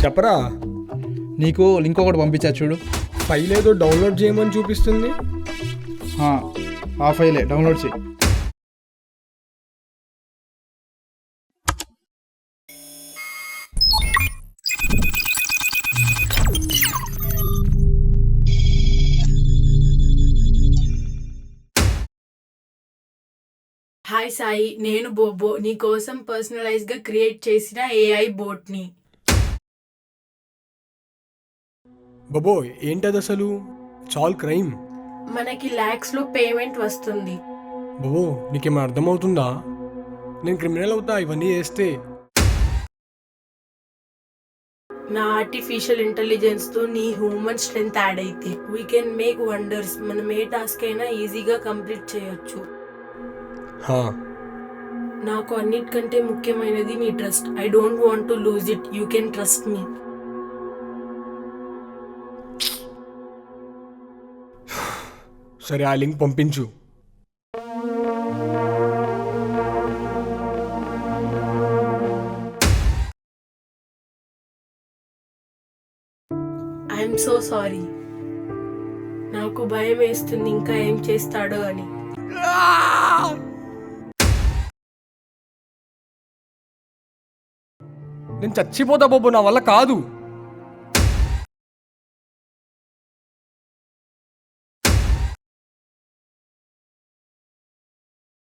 చెప్పరా. నీకు లింక్ ఒకటి పంపించా చూడు. ఫైల్ ఏదో డౌన్లోడ్ చేయమని చూపిస్తుంది. ఆ ఫైలే డౌన్లోడ్ చేయి. హాయ్ సాయి, నేను బోబో నీ కోసం పర్సనలైజ్ గా క్రియేట్ చేసిన ఏఐ బోట్ ని. బాబో ఏంటది అసలు? చాల్ క్రైమ్. మనకి లాక్స్ లో పేమెంట్ వస్తుంది. బాబో నీకేమైనా అర్థమవుతుందా? నేను క్రిమినల్ అవుతా ఇవన్నీ చేస్తే. నా ఆర్టిఫిషియల్ ఇంటెలిజెన్స్ తో నీ హ్యూమన్ స్ట్రెంగ్త్ యాడ్ అయితే వీ కెన్ మేక్ వండర్స్. మనం ఏ టాస్క్ అయినా ఈజీగా కంప్లీట్ చేయొచ్చు. నాకు అన్నిటికంటే ముఖ్యమైనది నీ trust. I don't want to lose it. You can trust me. సరే, ఆ లింక్ పంపించు. I'm so sorry. నాకు భయం వేస్తుంది ఇంకా ఏం చేస్తాడో అని. నేను చచ్చిపోతా బాబు, నా వల్ల కాదు.